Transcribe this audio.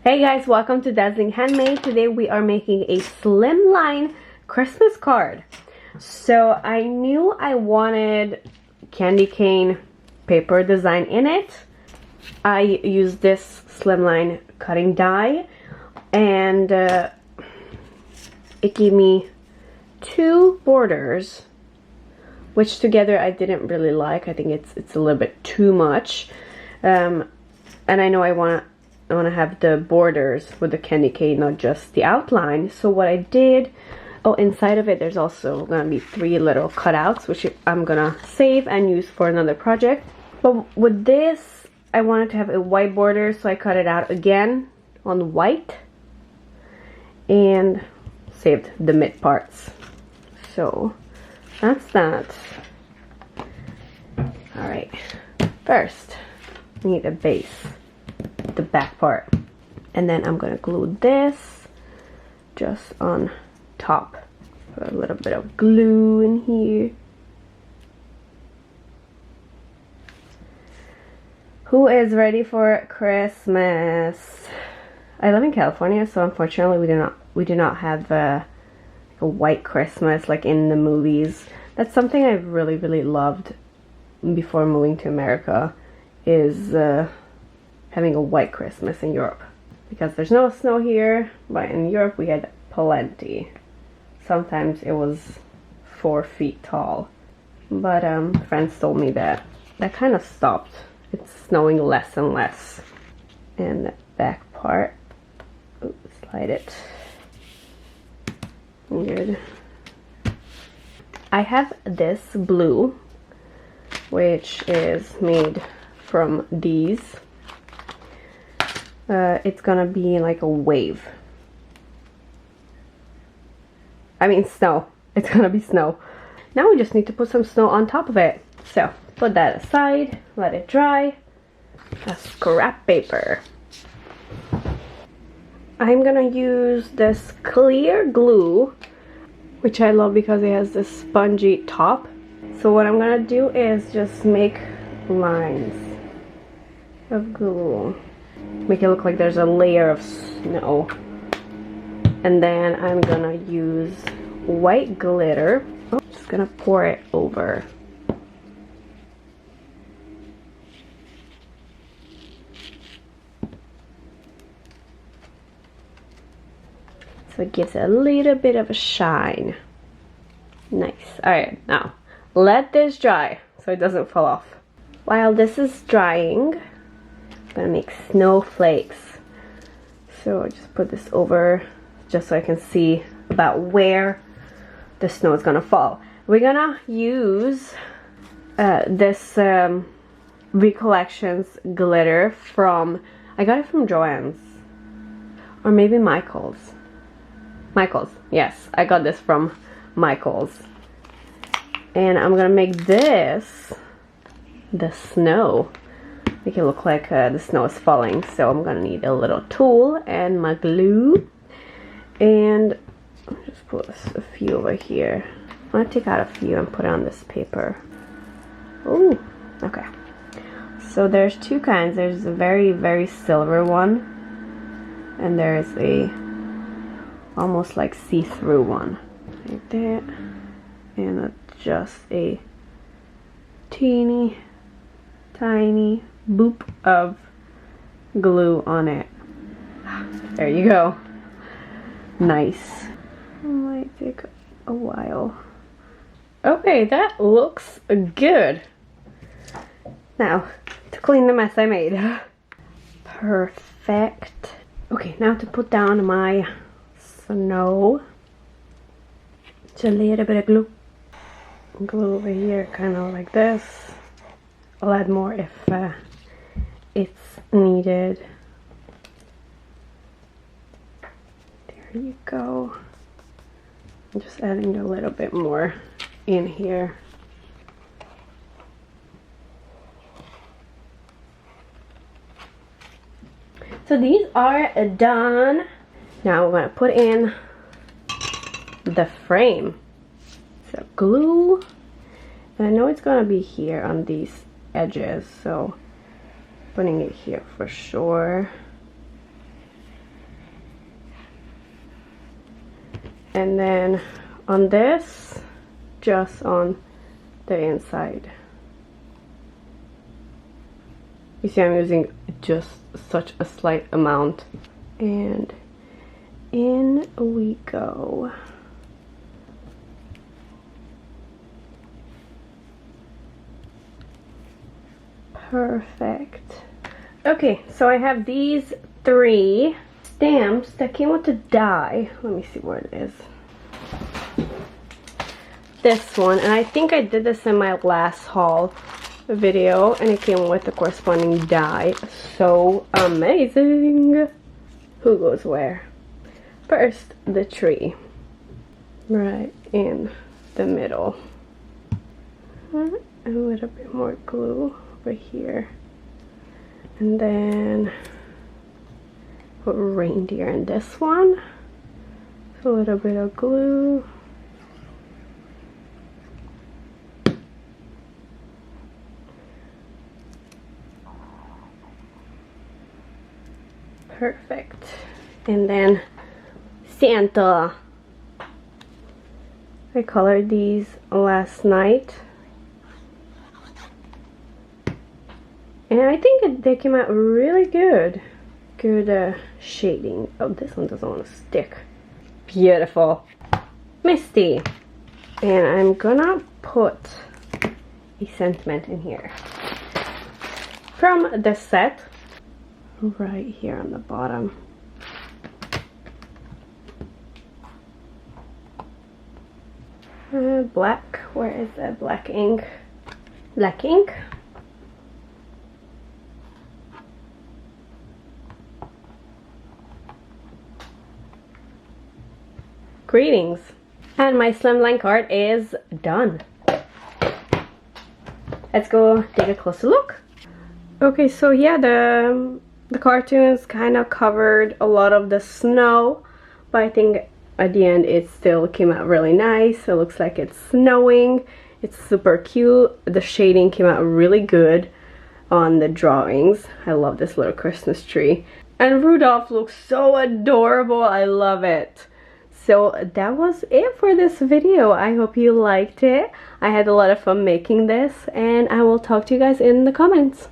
Hey guys, welcome to Dazzling Handmade. Today we are making a slimline Christmas card. So I knew I wanted candy cane paper design in it. I used this slimline cutting die and it gave me two borders, which together I didn't really like. I think it's a little bit too much. And I know I want to have the borders with the candy cane, not just the outline. So what I did, inside of it there's also gonna be 3 little cutouts, which I'm gonna save and use for another project. But with this, I wanted to have a white border, so I cut it out again on white and saved the mid parts. So that's that. All right, first we need a base, the back part, and then I'm gonna glue this just on top. Put a little bit of glue in here. Who is ready for Christmas? I live in California, so unfortunately we do not have a white Christmas like in the movies. That's something I really loved before moving to America, is having a white Christmas in Europe, because there's no snow here, but in Europe we had plenty. Sometimes it was 4 feet tall, but friends told me that kind of stopped. It's snowing less and less. And the back part, slide it. Good. I have this blue, which is made from these. It's gonna be like a wave. I mean snow. It's gonna be snow. Now we just need to put some snow on top of it. So put that aside, let it dry. A scrap paper. I'm gonna use this clear glue, which I love because it has this spongy top. So what I'm gonna do is just make lines of glue. Make it look like there's a layer of snow. And then I'm gonna use white glitter. Just gonna pour it over. So it gives it a little bit of a shine. Nice. Alright, now let this dry so it doesn't fall off. While this is drying, I'm gonna make snowflakes. So I just put this over just so I can see about where the snow is gonna fall. We're gonna use this Recollections glitter from, I got it from Joann's or maybe Michael's. Yes, I got this from Michael's. And I'm gonna make this the snow, make it look like the snow is falling. So I'm gonna need a little tool and my glue, and I'll just put a few over here. I'm gonna take out a few and put it on this paper. Oh, okay. So there's 2 kinds. There's a very silver one, and there's a almost like see-through one like that, and just a teeny tiny boop of glue on it. There you go. Nice. It might take a while. Okay, that looks good. Now to clean the mess I made. Perfect. Okay, now to put down my snow. Just a little bit of glue over here, kind of like this. I'll add more if it's needed. There you go. I'm just adding a little bit more in here. So these are done. Now we're gonna put in the frame. So glue, and I know it's gonna be here on these edges, so putting it here for sure. And then on this, just on the inside. You see I'm using just such a slight amount. And in we go. Perfect. Okay, so I have these 3 stamps that came with the die. Let me see where it is. This one, and I think I did this in my last haul video, and it came with the corresponding die. So amazing. Who goes where? First, the tree. Right in the middle. A little bit more glue over here. And then put reindeer in this one. A little bit of glue. Perfect. And then Santa. I colored these last night. And I think they came out really good. Good shading. Oh, this one doesn't want to stick. Beautiful. Misty. And I'm gonna put a sentiment in here. From the set. Right here on the bottom. Black. Where is that black ink? Black ink. Greetings. And my slimline card is done. Let's go take a closer look. Okay, so yeah, the cartoons kind of covered a lot of the snow, but I think at the end it still came out really nice. It looks like it's snowing. It's super cute. The shading came out really good on the drawings. I love this little Christmas tree. And Rudolph looks so adorable. I love it. So that was it for this video. I hope you liked it. I had a lot of fun making this, and I will talk to you guys in the comments.